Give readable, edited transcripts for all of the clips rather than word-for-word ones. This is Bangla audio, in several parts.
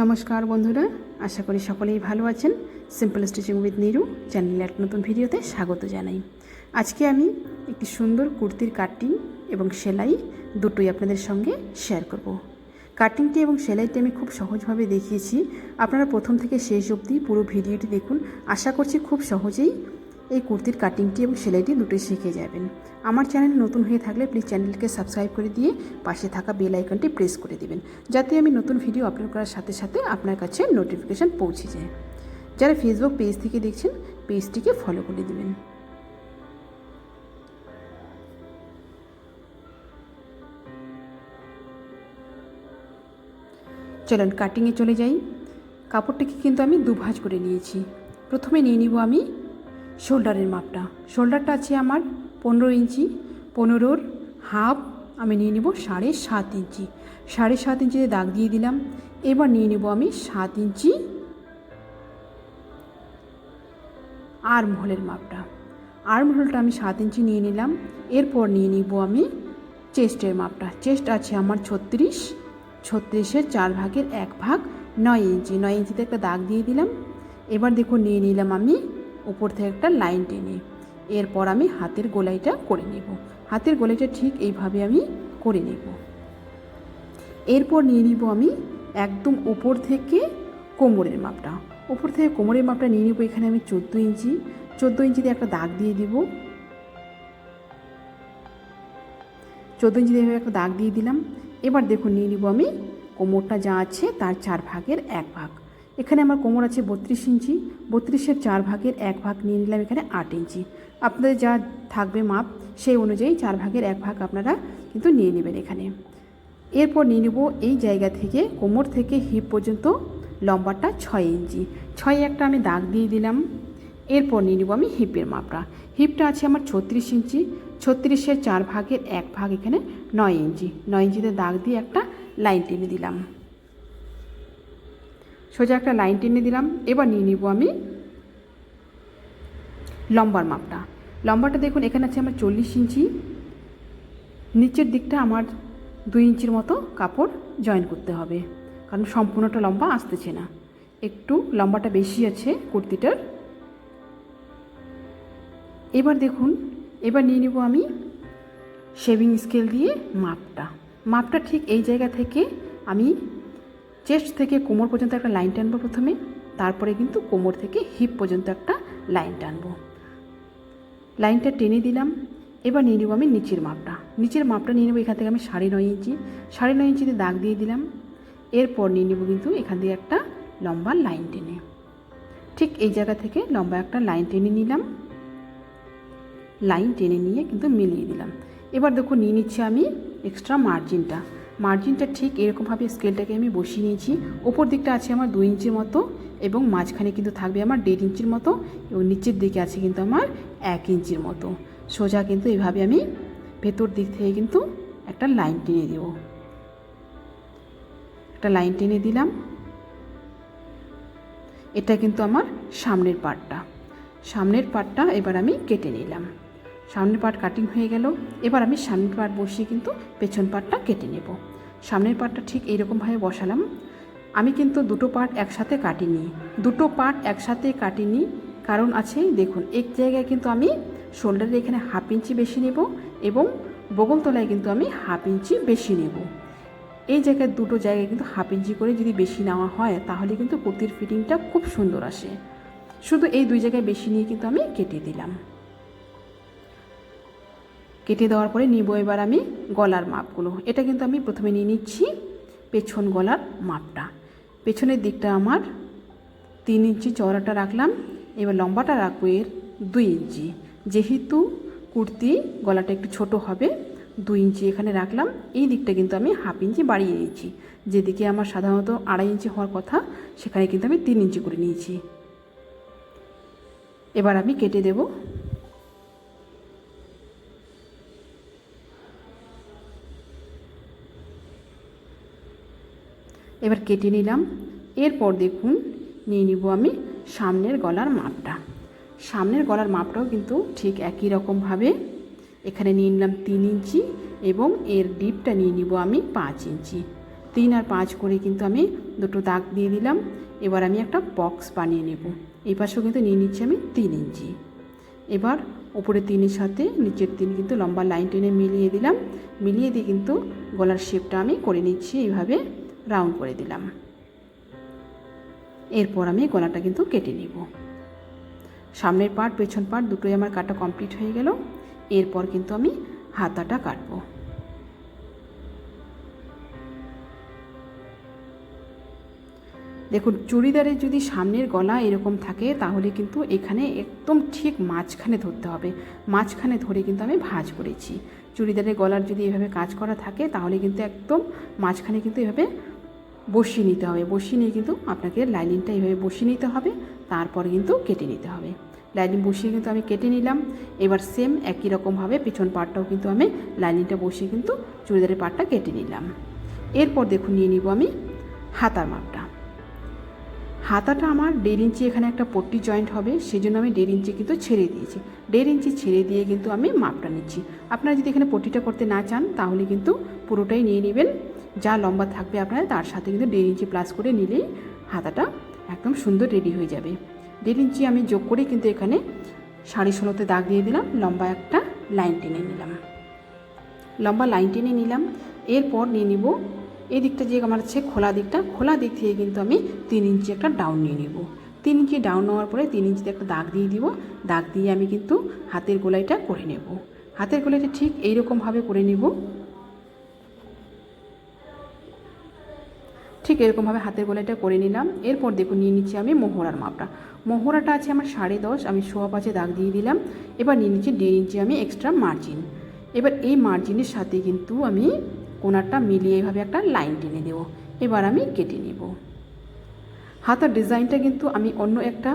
নমস্কার বন্ধুরা, আশা করি সকলেই ভালো আছেন। সিম্পল স্টিচিং উইথ নিরু চ্যানেলে এক নতুন ভিডিওতে স্বাগত জানাই। আজকে আমি একটি সুন্দর কুর্তির কাটিং এবং সেলাই দুটোই আপনাদের সঙ্গে শেয়ার করব। কাটিংটি এবং সেলাইটি আমি খুব সহজভাবে দেখিয়েছি। আপনারা প্রথম থেকে শেষ অবধি পুরো ভিডিওটি দেখুন। আশা করছি খুব সহজেই এই কুর্তির কাটিংটি এবং সেলাইটি দুটোই শিখে যাবেন। আমার চ্যানেল নতুন হয়ে থাকলে প্লিজ চ্যানেলকে সাবস্ক্রাইব করে দিয়ে পাশে থাকা বেল আইকনটি প্রেস করে দিবেন, যাতে আমি নতুন ভিডিও আপলোড করার সাথে সাথে আপনার কাছে নোটিফিকেশান পৌঁছে যায়। যারা ফেসবুক পেজ থেকে দেখছেন, পেজটিকে ফলো করে দিবেন। চলুন কাটিংয়ে চলে যাই। কাপড়টিকে কিন্তু আমি দুভাঁজ করে নিয়েছি। প্রথমে নিয়ে নিব আমি শোল্ডারের মাপটা। শোল্ডারটা আছে আমার 15 ইঞ্চি। 15-র হাফ আমি নিয়ে নিব 7.5 ইঞ্চি। 7.5 ইঞ্চিতে দাগ দিয়ে দিলাম। এবার নিয়ে নিব আমি 7 ইঞ্চি আর্মহোলের মাপটা। আর্মহোলটা আমি 7 ইঞ্চি নিয়ে নিলাম। এরপর নিয়ে নিব আমি চেস্টের মাপটা। চেস্ট আছে আমার 36। 36-এর 4 ভাগের 1 ভাগ 9 ইঞ্চি। 9 ইঞ্চিতে একটা দাগ দিয়ে দিলাম। এবার দেখুন নিয়ে নিলাম আমি উপর থেকে একটা লাইন টেনে। এরপর আমি হাতের গোলাইটা করে নেব। হাতের গোলাইটা ঠিক এইভাবে আমি করে নেব। এরপর নিয়ে নিব আমি একদম উপর থেকে কোমরের মাপটা। উপর থেকে কোমরের মাপটা নিয়ে নেব এখানে আমি 14 ইঞ্চি। 14 ইঞ্চিতে একটা দাগ দিয়ে দিব। 14 ইঞ্চিতে এভাবে একটা দাগ দিয়ে দিলাম। এবার দেখুন নিয়ে নিব আমি কোমরটা যা আছে তার 4 ভাগের 1 ভাগ। এখানে আমার কোমর আছে 32 ইঞ্চি। 32-এর 4 ভাগের 1 ভাগ নিয়ে নিলাম এখানে 8 ইঞ্চি। আপনাদের যা থাকবে মাপ সেই অনুযায়ী 4 ভাগের 1 ভাগ আপনারা কিন্তু নিয়ে নেবেন এখানে। এরপর নিয়ে নেব এই জায়গা থেকে কোমর থেকে হিপ পর্যন্ত লম্বাটা 6 ইঞ্চি। 6-এ একটা আমি দাগ দিয়ে দিলাম। এরপর নিয়ে নেব আমি হিপের মাপটা। হিপটা আছে আমার 36 ইঞ্চি। 36-এর 4 ভাগের 1 ভাগ এখানে 9 ইঞ্চি। 9 ইঞ্চিতে দাগ দিয়ে একটা লাইন টেনে দিলাম। সোজা একটা লাইন টেনে দিলাম। এবার নিয়ে নিব আমি লম্বার মাপটা। লম্বাটা দেখুন এখানে আছে আমার 40 ইঞ্চি। নিচের দিকটা আমার 2 ইঞ্চির মতো কাপড় জয়েন করতে হবে, কারণ সম্পূর্ণটা লম্বা আসতেছে না, একটু লম্বাটা বেশি আছে কুর্তিটার। এবার দেখুন এবার নিয়ে নিব আমি শেভিং স্কেল দিয়ে মাপটা ঠিক এই জায়গা থেকে আমি চেস্ট থেকে কোমর পর্যন্ত একটা লাইন টানবো প্রথমে, তারপরে কিন্তু কোমর থেকে হিপ পর্যন্ত একটা লাইন টানবো। লাইনটা টেনে দিলাম। এবার নিয়ে নেব আমি নিচের মাপটা নিয়ে নেব এখান থেকে আমি 9.5 ইঞ্চি। 9.5 ইঞ্চিতে দাগ দিয়ে দিলাম। এরপর নিয়ে নেব কিন্তু এখান থেকে একটা লম্বা লাইন টেনে, ঠিক এই জায়গা থেকে লম্বা একটা লাইন টেনে নিলাম। লাইন টেনে নিয়ে কিন্তু মিলিয়ে দিলাম। এবার দেখো নিয়ে নিচ্ছি আমি এক্সট্রা মার্জিনটা ঠিক এরকমভাবে স্কেলটাকে আমি বসিয়ে নিয়েছি। ওপর দিকটা আছে আমার 2 ইঞ্চির মতো এবং মাঝখানে কিন্তু থাকবে আমার 1.5 ইঞ্চির মতো এবং নিচের দিকে আছে কিন্তু আমার 1 ইঞ্চির মতো। সোজা কিন্তু এভাবে আমি ভেতর দিক থেকে কিন্তু একটা লাইন টেনে দেব। একটা লাইন টেনে দিলাম। এটা কিন্তু আমার সামনের পার্টটা এবার আমি কেটে নিলাম। সামনের পার্ট কাটিং হয়ে গেল। এবার আমি সামনের পার্ট বসিয়ে কিন্তু পেছন পার্টটা কেটে নেব। সামনের পার্টটা ঠিক এইরকমভাবে বসালাম। আমি কিন্তু দুটো পার্ট একসাথে কাটিনি, কারণ আছে দেখুন এক জায়গায় কিন্তু আমি শোল্ডারে এখানে 1/2 ইঞ্চি বেশি নেব এবং বগল তলায় কিন্তু আমি 1/2 ইঞ্চি বেশি নেব। এই জায়গায় দুটো জায়গায় কিন্তু 1/2 ইঞ্চি করে যদি বেশি নেওয়া হয় তাহলে কিন্তু কুর্তির ফিটিংটা খুব সুন্দর আসে। শুধু এই 2 জায়গায় বেশি নিয়ে কিন্তু আমি কেটে দিলাম। কেটে দেওয়ার পরে নিব এবার আমি গলার মাপগুলো। এটা কিন্তু আমি প্রথমে নিয়ে নিচ্ছি পেছন গলার মাপটা। পেছনের দিকটা আমার 3 ইঞ্চি চওড়াটা রাখলাম। এবার লম্বাটা রাখবো এর 2 ইঞ্চি। যেহেতু কুর্তি গলাটা একটু ছোট হবে, 2 ইঞ্চি এখানে রাখলাম। এই দিকটা কিন্তু আমি 1/2 ইঞ্চি বাড়িয়ে নিয়েছি। যেদিকে আমার সাধারণত 2.5 ইঞ্চি হওয়ার কথা সেখানে কিন্তু আমি 3 ইঞ্চি করে নিয়েছি। এবার আমি কেটে দেব। এবার কেটে নিলাম। এরপর দেখুন নিয়ে নিব আমি সামনের গলার মাপটাও কিন্তু ঠিক একই রকমভাবে এখানে নিয়ে নিলাম 3 ইঞ্চি এবং এর ডিপটা নিয়ে নিব আমি 5 ইঞ্চি। 3 আর 5 করে কিন্তু আমি দুটো দাগ দিয়ে দিলাম। এবার আমি একটা বক্স বানিয়ে নেব। এই পাশেও কিন্তু নিয়ে নিচ্ছি আমি 3 ইঞ্চি। এবার উপরে 3-এর সাথে নিচের 3 কিন্তু লম্বা লাইন টেনে মিলিয়ে দিলাম। মিলিয়ে দিয়ে কিন্তু গলার শেপটা আমি করে নিচ্ছি, এইভাবে রাউন্ড করে দিলাম। এরপর আমি গলাটা কিন্তু কেটে নিব। সামনের পার্ট পেছন পার্ট দুটোই আমার কাটা কমপ্লিট হয়ে গেল। এরপর কিন্তু আমি হাতাটা কাটবো। দেখুন, চুড়িদারের যদি সামনের গলা এরকম থাকে তাহলে কিন্তু এখানে একদম ঠিক মাঝখানে ধরতে হবে। মাঝখানে ধরে কিন্তু আমি ভাঁজ করেছি। চুড়িদারের গলার যদি এভাবে কাজ করা থাকে তাহলে কিন্তু একদম মাঝখানে কিন্তু এভাবে বসিয়ে নিতে হবে। বসিয়ে নিয়ে কিন্তু আপনাকে লাইনিংটা এইভাবে বসিয়ে নিতে হবে, তারপরে কিন্তু কেটে নিতে হবে। লাইনিং বসিয়ে কিন্তু আমি কেটে নিলাম। এবার সেম একই রকমভাবে পিছন পার্টটাও কিন্তু আমি লাইনিংটা বসিয়ে কিন্তু চুড়িদারের পার্টটা কেটে নিলাম। এরপর দেখুন নিয়ে নিব আমি হাতার মাপটা। হাতাটা আমার 1.5 ইঞ্চি এখানে একটা পট্টি জয়েন্ট হবে, সেই জন্য আমি 1.5 ইঞ্চি কিন্তু ছেড়ে দিয়েছি। 1.5 ইঞ্চি ছেড়ে দিয়ে কিন্তু আমি মাপটা নিচ্ছি। আপনারা যদি এখানে পট্টিটা করতে না চান তাহলে কিন্তু পুরোটাই নিয়ে নেবেন। যা লম্বা থাকবে আপনার তার সাথে কিন্তু 1.5 ইঞ্চি প্লাস করে নিলেই হাতাটা একদম সুন্দর রেডি হয়ে যাবে। 1.5 ইঞ্চি আমি যোগ করে কিন্তু এখানে 16.5-তে দাগ দিয়ে দিলাম। লম্বা একটা লাইন টেনে নিলাম। লম্বা লাইন টেনে নিলাম। এরপর নিয়ে নিব এই দিকটা যে আমার আছে খোলা দিকটা, খোলা দিক থেকে কিন্তু আমি 3 ইঞ্চি একটা ডাউন নিয়ে নেব। 3 ইঞ্চি ডাউন নেওয়ার পরে 3 ইঞ্চিতে একটা দাগ দিয়ে দিব। দাগ দিয়ে আমি কিন্তু হাতের গোলাইটা করে নেব। হাতের গোলাইটা ঠিক এইরকমভাবে করে নেব। ঠিক এরকমভাবে হাতের গোলাইটা করে নিলাম। এরপর দেখুন নিয়ে নিচ্ছি আমি মোহরার মাপটা। মোহরাটা আছে আমার 10.5, আমি 1.25 দাগ দিয়ে দিলাম। এবার নিয়ে নিচ্ছি 1.5 ইঞ্চি আমি এক্সট্রা মার্জিন। এবার এই মার্জিনের সাথে কিন্তু আমি কোণারটা মিলিয়ে এইভাবে একটা লাইন টেনে দেব। এবার আমি কেটে নেব। হাতার ডিজাইনটা কিন্তু আমি অন্য একটা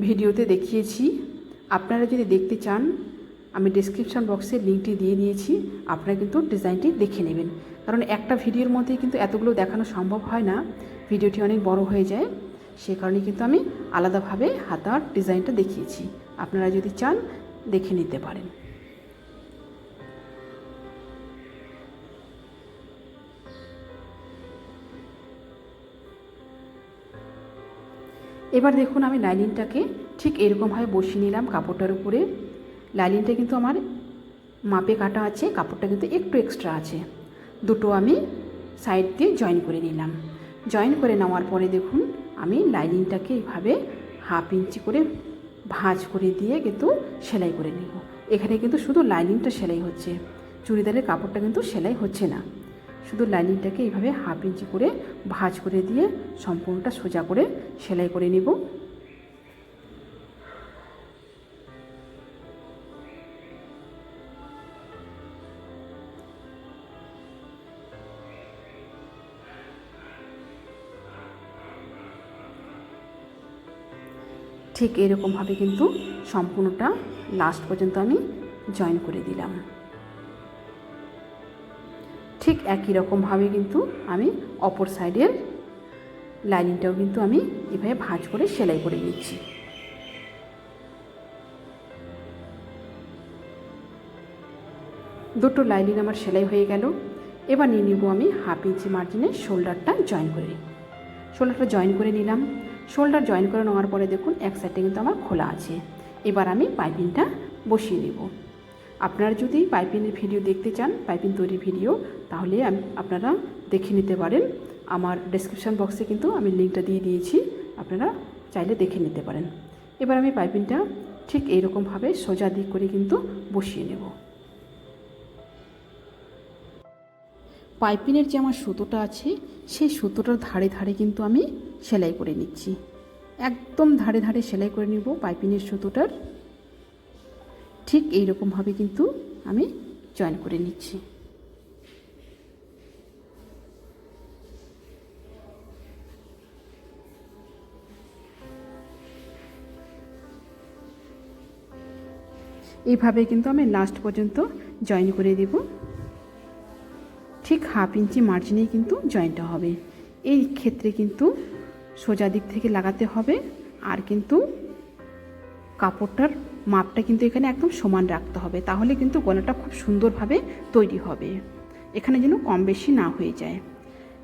ভিডিওতে দেখিয়েছি। আপনারা যদি দেখতে চান আমি ডেসক্রিপশন বক্সে লিঙ্কটি দিয়ে দিয়েছি, আপনারা কিন্তু ডিজাইনটি দেখে নেবেন। কারণ একটা ভিডিওর মধ্যে কিন্তু এতগুলো দেখানো সম্ভব হয় না, ভিডিওটি অনেক বড় হয়ে যায়। সে কারণে কিন্তু আমি আলাদাভাবে হাতার ডিজাইনটা দেখিয়েছি, আপনারা যদি চান দেখে নিতে পারেন। এবার দেখুন আমি লাইনিংটাকে ঠিক এরকমভাবে বসিয়ে নিলাম কাপড়টার উপরে। লাইনিংটা কিন্তু আমার মাপে কাটা আছে, কাপড়টা কিন্তু একটু এক্সট্রা আছে। দুটো আমি সাইড দিয়ে জয়েন করে নিলাম। জয়েন করে নেওয়ার পরে দেখুন আমি লাইনিংটাকে এইভাবে 1/2 ইঞ্চি করে ভাঁজ করে দিয়ে কিন্তু সেলাই করে নেব। এখানে কিন্তু শুধু লাইনিংটা সেলাই হচ্ছে, চুড়িদারের কাপড়টা কিন্তু সেলাই হচ্ছে না। শুধু লাইনিংটাকে এইভাবে 1/2 ইঞ্চি করে ভাঁজ করে দিয়ে সম্পূর্ণটা সোজা করে সেলাই করে নেব। ঠিক এরকমভাবে কিন্তু সম্পূর্ণটা লাস্ট পর্যন্ত আমি জয়েন করে দিলাম। ঠিক একই রকমভাবে কিন্তু আমি অপর সাইডের লাইনিংটাও কিন্তু আমি এভাবে ভাঁজ করে সেলাই করে নিচ্ছি। দুটো লাইনিং আমার সেলাই হয়ে গেল। এবার নিয়ে নিব আমি 1/2 ইঞ্চি মার্জিনে শোল্ডারটা জয়েন করে। শোল্ডারটা জয়েন করে নিলাম। শোল্ডার জয়েন করে নেওয়ার পরে দেখুন এক সাইডে কিন্তু আমার খোলা আছে। এবার আমি পাইপিংটা বসিয়ে নেব। আপনারা যদি পাইপিংয়ের ভিডিও দেখতে চান, পাইপিং তৈরির ভিডিও, তাহলে আপনারা দেখে নিতে পারেন। আমার ডেসক্রিপশন বক্সে কিন্তু আমি লিঙ্কটা দিয়ে দিয়েছি, আপনারা চাইলে দেখে নিতে পারেন। এবার আমি পাইপিংটা ঠিক এইরকমভাবে সোজা দিক করে কিন্তু বসিয়ে নেব। পাইপিংয়ের যে আমার সুতোটা আছে সেই সুতোটার ধারে ধারে কিন্তু আমি সেলাই করে নিচ্ছি। একদম ধারে ধারে সেলাই করে নেব পাইপিংয়ের সুতোটার। ঠিক এইরকমভাবে কিন্তু আমি জয়েন করে নিচ্ছি। এইভাবে কিন্তু আমি লাস্ট পর্যন্ত জয়েন করে দেব। ঠিক 1/2 ইঞ্চি মার্জিনেই কিন্তু জয়েনটা হবে। এই ক্ষেত্রে কিন্তু সোজা দিক থেকে লাগাতে হবে, আর কিন্তু কাপড়টার মাপটা কিন্তু এখানে একদম সমান রাখতে হবে, তাহলে কিন্তু গলাটা খুব সুন্দরভাবে তৈরি হবে। এখানে যেন কম বেশি না হয়ে যায়।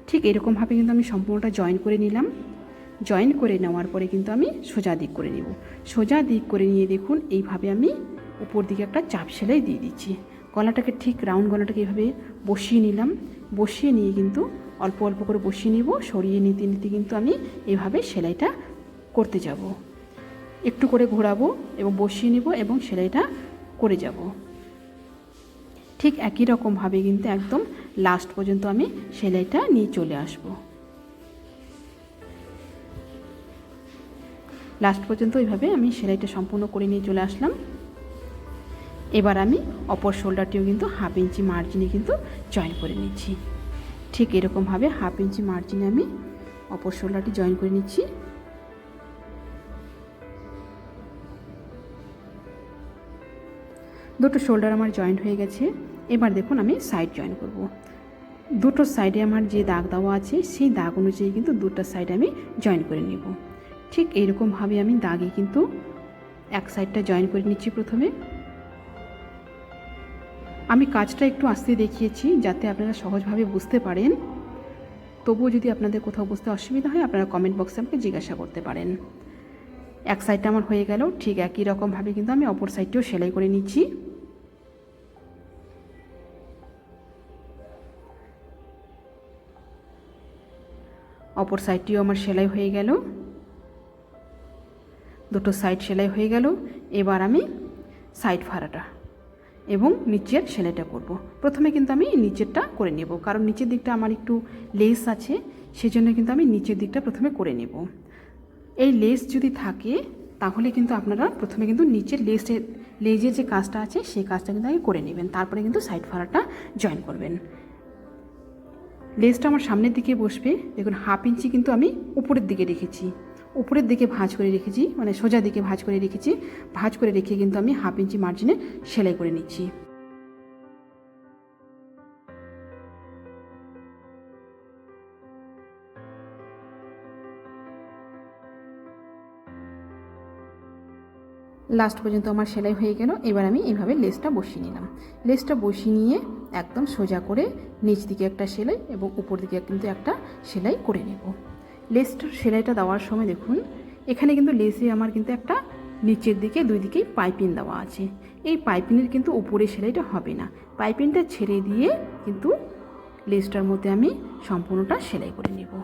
ঠিক এরকমভাবে কিন্তু আমি সম্পূর্ণটা জয়েন করে নিলাম। জয়েন করে নেওয়ার পরে কিন্তু আমি সোজা দিক করে নেব। সোজা দিক করে নিয়ে দেখুন এইভাবে আমি উপর দিকে একটা চাপ সেলাই দিয়ে দিচ্ছি। গলাটাকে ঠিক রাউন্ড গলাটাকে এইভাবে বসিয়ে নিলাম। বসিয়ে নিয়ে কিন্তু অল্প অল্প করে বসিয়ে নেব। সরিয়ে নিতে নিতে কিন্তু আমি এইভাবে সেলাইটা করতে যাব। একটু করে ঘোরাবো এবং বসিয়ে নেব এবং সেলাইটা করে যাব। ঠিক একই রকমভাবে কিন্তু একদম লাস্ট পর্যন্ত আমি সেলাইটা নিয়ে চলে আসব। লাস্ট পর্যন্ত এইভাবে আমি সেলাইটা সম্পূর্ণ করে নিয়ে চলে আসলাম। এবার আমি অপর শোল্ডারটিও কিন্তু 1/2 ইঞ্চি মার্জিনে কিন্তু জয়েন করে নিচ্ছি। ঠিক এরকমভাবে 1/2 ইঞ্চি মার্জিনে আমি অপর শোল্ডারটি জয়েন করে নিচ্ছি। দুটো শোল্ডার আমার জয়েন্ট হয়ে গেছে। এবার দেখুন আমি সাইড জয়েন করব। দুটো সাইডে আমার যে দাগ দেওয়া আছে সেই দাগ অনুযায়ী কিন্তু দুটো সাইডে আমি জয়েন করে নেব। ঠিক এইরকমভাবে আমি দাগে কিন্তু এক সাইডটা জয়েন করে নিচ্ছি। প্রথমে আমি কাজটা একটু আস্তে দেখিয়েছি যাতে আপনারা সহজভাবে বুঝতে পারেন। তবুও যদি আপনাদের কোথাও বুঝতে অসুবিধা হয় আপনারা কমেন্ট বক্সে আমাকে জিজ্ঞাসা করতে পারেন। এক সাইডটা আমার হয়ে গেল। ঠিক একই রকমভাবে কিন্তু আমি অপর সাইডটিও সেলাই করে নিচ্ছি। অপর সাইডটিও আমার সেলাই হয়ে গেল। দুটো সাইড সেলাই হয়ে গেল। এবার আমি সাইড ফাড়াটা এবং নিচের সেলাইটা করব। প্রথমে কিন্তু আমি নিচেরটা করে নেব, কারণ নিচের দিকটা আমার একটু লেস আছে, সেজন্য কিন্তু আমি নিচের দিকটা প্রথমে করে নেব। এই লেস যদি থাকে তাহলে কিন্তু আপনারা প্রথমে কিন্তু নিচের লেজের যে কাজটা আছে সেই কাজটা কিন্তু আগে করে নেবেন, তারপরে কিন্তু সাইড ফাড়াটা জয়েন করবেন। লেসটা আমার সামনের দিকে বসবে। দেখুন 1/2 ইঞ্চি কিন্তু আমি উপরের দিকে রেখেছি, উপরের দিকে ভাঁজ করে রেখেছি, মানে সোজা দিকে ভাঁজ করে রেখেছি। ভাঁজ করে রেখে কিন্তু আমি 1/2 ইঞ্চি মার্জিনে সেলাই করে নিচ্ছি। লাস্ট পর্যন্ত আমার সেলাই হয়ে গেল। এবার আমি এইভাবে লেসটা বসিয়ে নিলাম। লেসটা বসিয়ে নিয়ে একদম সোজা করে নিচ দিকে একটা সেলাই এবং উপর দিকে কিন্তু একটা সেলাই করে নেব। লেসটার সেলাইটা দেওয়ার সময় দেখুন এখানে কিন্তু লেসে আমার কিন্তু একটা নিচের দিকে দুই দিকেই পাইপিং দেওয়া আছে। এই পাইপিংয়ের কিন্তু উপরে সেলাইটা হবে না, পাইপিংটা ছেড়ে দিয়ে কিন্তু লেসটার মধ্যে আমি সম্পূর্ণটা সেলাই করে নেব।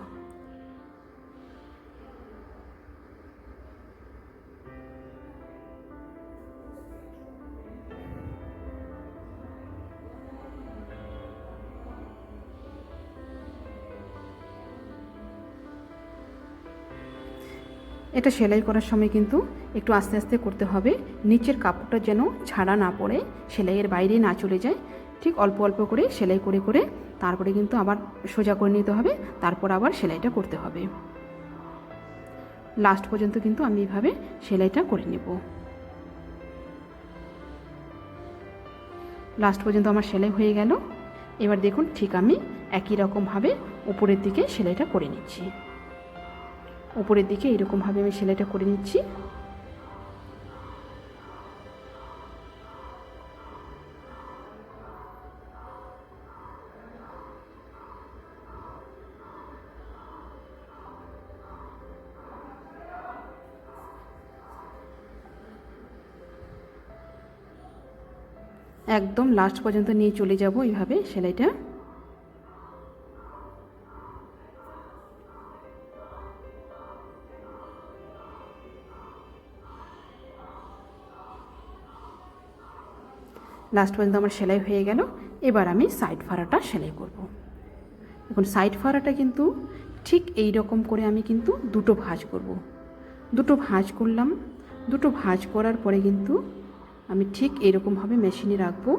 এটা সেলাই করার সময় কিন্তু একটু আস্তে আস্তে করতে হবে, নিচের কাপড়টা যেন ছাড়া না পড়ে, সেলাইয়ের বাইরে না চলে যায়। ঠিক অল্প অল্প করে সেলাই করে করে তারপরে কিন্তু আবার সোজা করে নিতে হবে, তারপর আবার সেলাইটা করতে হবে। লাস্ট পর্যন্ত কিন্তু আমি এইভাবে সেলাইটা করে নেব। লাস্ট পর্যন্ত আমার সেলাই হয়ে গেল। এবার দেখুন ঠিক আমি একই রকমভাবে উপরের দিকে সেলাইটা করে নিচ্ছি। উপরের দিকে এরকমভাবে আমি সেলাইটা করে নিচ্ছি। একদম লাস্ট পর্যন্ত নিয়ে চলে যাব এইভাবে সেলাইটা। লাস্ট পর্যন্ত আমার সেলাই হয়ে গেল। এবার আমি সাইড ফাড়াটা সেলাই করব। এখন সাইড ফাড়াটা কিন্তু ঠিক এই রকম করে আমি কিন্তু দুটো ভাঁজ করব। দুটো ভাঁজ করলাম। দুটো ভাঁজ করার পরে কিন্তু আমি ঠিক এরকমভাবে মেশিনে রাখবো।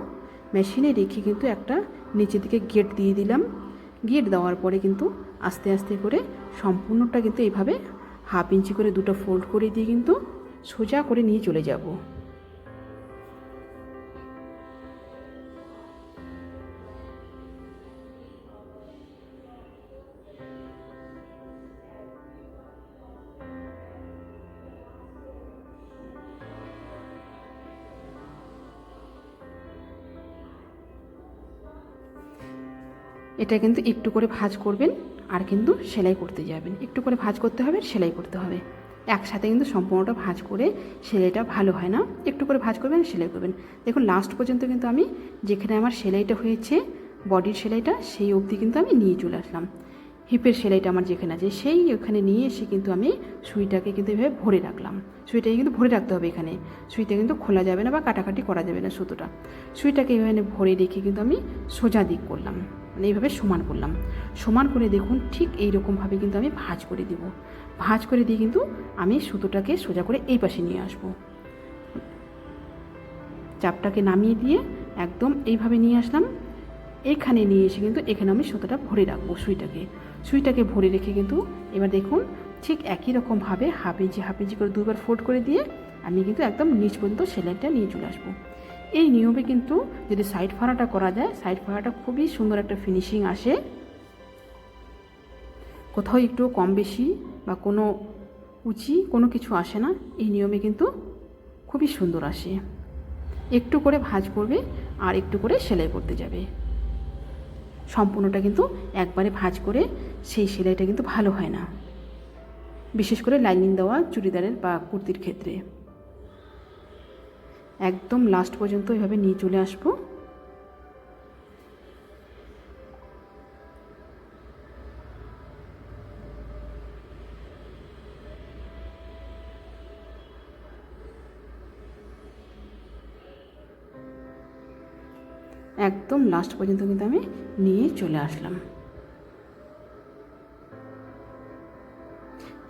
মেশিনে রেখে কিন্তু একটা নিচের দিকে গেট দিয়ে দিলাম। গেট দেওয়ার পরে কিন্তু আস্তে আস্তে করে সম্পূর্ণটা কিন্তু এইভাবে 1/2 ইঞ্চি করে দুটো ফোল্ড করে দিয়ে কিন্তু সোজা করে নিয়ে চলে যাব। এটা কিন্তু একটু করে ভাঁজ করবেন আর কিন্তু সেলাই করতে যাবেন। একটু করে ভাঁজ করতে হবে, সেলাই করতে হবে। একসাথে কিন্তু সম্পূর্ণটা ভাঁজ করে সেলাইটা ভালো হয় না। একটু করে ভাঁজ করবেন, সেলাই করবেন। দেখুন লাস্ট পর্যন্ত কিন্তু আমি যেখানে আমার সেলাইটা হয়েছে, বডির সেলাইটা, সেই অবধি কিন্তু আমি নিয়ে চলে আসলাম। হিপের সেলাইটা আমার যেখানে আছে সেই ওখানে নিয়ে এসে কিন্তু আমি সুইটাকে কিন্তু এভাবে ভরে রাখলাম। সুইটাকে কিন্তু ভরে রাখতে হবে এখানে। সুইটা কিন্তু খোলা যাবে না বা কাটাকাটি করা যাবে না সুতোটা। সুইটাকে এখানে ভরে রেখে কিন্তু আমি সোজা দিক করলাম, মানে এইভাবে সমান করলাম। সমান করে দেখুন ঠিক এইরকমভাবে কিন্তু আমি ভাঁজ করে দিব। ভাঁজ করে দিয়ে কিন্তু আমি সুতোটাকে সোজা করে এই পাশে নিয়ে আসবো। চাপটাকে নামিয়ে দিয়ে একদম এইভাবে নিয়ে আসলাম। এখানে নিয়ে এসে কিন্তু এখানে আমি সুতোটা ভরে রাখবো। সুইটাকে ভরে রেখে কিন্তু এবার দেখুন ঠিক একই রকমভাবে হাফ ইঞ্চি করে দুবার ফোল্ড করে দিয়ে আমি কিন্তু একদম নিচ পর্যন্ত সেলাইটা নিয়ে চলে আসবো। এই নিয়মে কিন্তু যদি সাইড ফাড়াটা করা যায়, সাইড ফাড়াটা খুবই সুন্দর একটা ফিনিশিং আসে। কোথাও একটু কম বেশি বা কোনো উঁচি কোনো কিছু আসে না। এই নিয়মে কিন্তু খুবই সুন্দর আসে। একটু করে ভাঁজ করবে আর একটু করে সেলাই করতে যাবে। সম্পূর্ণটা কিন্তু একবারে ভাঁজ করে সেই সেলাইটা কিন্তু ভালো হয় না, বিশেষ করে লাইনিং দেওয়া চুড়িদারের বা কুর্তির ক্ষেত্রে। একদম লাস্ট পর্যন্ত এভাবে নিয়ে চলে আসবো। একদম লাস্ট পর্যন্ত কিন্তু আমি নিয়ে চলে আসলাম।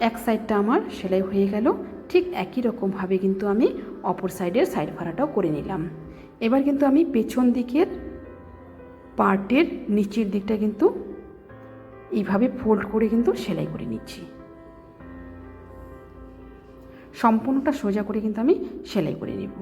এক সাইডটা আমার সেলাই হয়ে গেল। ঠিক একই রকমভাবে কিন্তু আমি অপর সাইডের সাইড ফাড়াটাও করে নিলাম। এবার কিন্তু আমি পেছন দিকের পার্টের নিচের দিকটা কিন্তু এইভাবে ফোল্ড করে কিন্তু সেলাই করে নিচ্ছি। সম্পূর্ণটা সোজা করে কিন্তু আমি সেলাই করে নেব।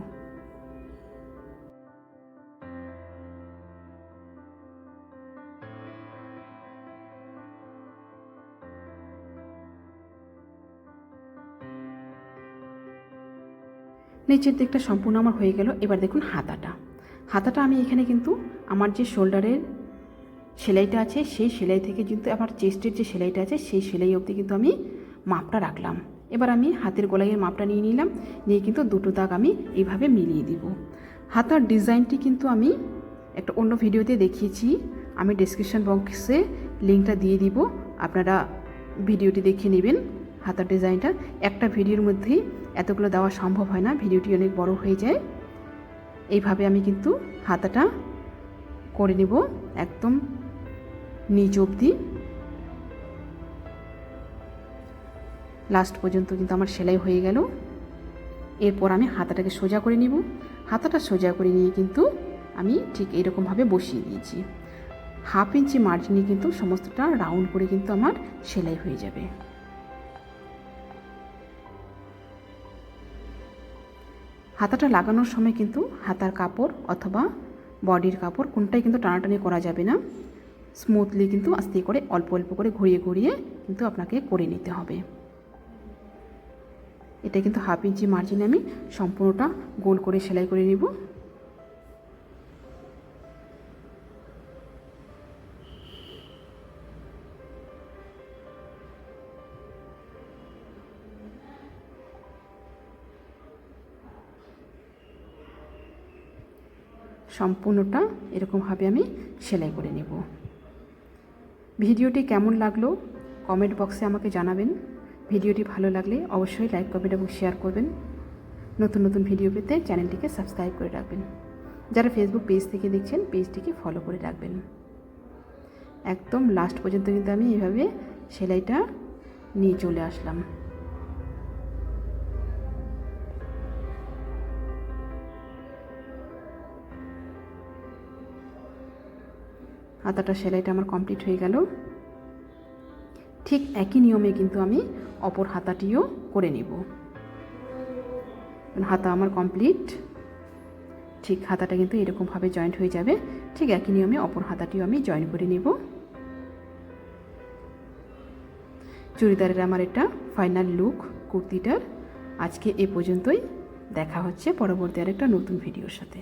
নিচের দিকটা সম্পূর্ণ আমার হয়ে গেল। এবার দেখুন হাতাটা আমি এখানে কিন্তু আমার যে শোল্ডারের সেলাইটা আছে সেই সেলাই থেকে কিন্তু আমার চেস্টের যে সেলাইটা আছে সেই সেলাই অবধি কিন্তু আমি মাপটা রাখলাম। এবার আমি হাতের গলাইয়ের মাপটা নিয়ে নিলাম, নিয়ে কিন্তু দুটো দাগ আমি এইভাবে মিলিয়ে দিব। হাতার ডিজাইনটি কিন্তু আমি একটা অন্য ভিডিওতে দেখিয়েছি, আমি ডেসক্রিপশন বক্সে লিঙ্কটা দিয়ে দিব, আপনারা ভিডিওটি দেখে নেবেন। হাতার ডিজাইনটা একটা ভিডিওর মধ্যেই এতগুলো দেওয়া সম্ভব হয় না, ভিডিওটি অনেক বড় হয়ে যায়। এইভাবে আমি কিন্তু হাতাটা করে নেব একদম নিচ অবধি। লাস্ট পর্যন্ত কিন্তু আমার সেলাই হয়ে গেল। এরপর আমি হাতাটাকে সোজা করে নিব। হাতাটা সোজা করে নিয়ে কিন্তু আমি ঠিক এইরকমভাবে বসিয়ে দিয়েছি। হাফ ইঞ্চি মার্জিনে কিন্তু সমস্তটা রাউন্ড করে কিন্তু আমার সেলাই হয়ে যাবে। হাতাটা লাগানোর সময় কিন্তু হাতার কাপড় অথবা বডির কাপড় কোনটাই কিন্তু টানাটানি করা যাবে না। স্মুথলি কিন্তু আস্তে করে অল্প অল্প করে ঘুরিয়ে ঘুরিয়ে কিন্তু আপনাকে করে নিতে হবে। এটা কিন্তু হাফ ইঞ্চি মার্জিনে আমি সম্পূর্ণটা গোল করে সেলাই করে নিব। সম্পূর্ণটা এরকমভাবে আমি সেলাই করে নেব। ভিডিওটি কেমন লাগলো কমেন্ট বক্সে আমাকে জানাবেন। ভিডিওটি ভালো লাগলে অবশ্যই লাইক, কমেন্ট এবং শেয়ার করবেন। নতুন নতুন ভিডিও পেতে চ্যানেলটিকে সাবস্ক্রাইব করে রাখবেন। যারা ফেসবুক পেজ থেকে দেখছেন পেজটিকে ফলো করে রাখবেন। একদম লাস্ট পর্যন্ত কিন্তু আমি এভাবে সেলাইটা নিয়ে চলে আসলাম। হাতাটা সেলাইটা আমার কমপ্লিট হয়ে গেল। ঠিক একই নিয়মে কিন্তু আমি অপর হাতাটিও করে নেব। হাতা আমার কমপ্লিট। ঠিক হাতাটা কিন্তু এরকমভাবে জয়েন্ট হয়ে যাবে। ঠিক একই নিয়মে অপর হাতাটিও আমি জয়েন করে নেব। চুড়িদারের আমার এটা ফাইনাল লুক কুর্তিটার। আজকে এ পর্যন্তই। দেখা হচ্ছে পরবর্তী আরেকটা নতুন ভিডিওর সাথে।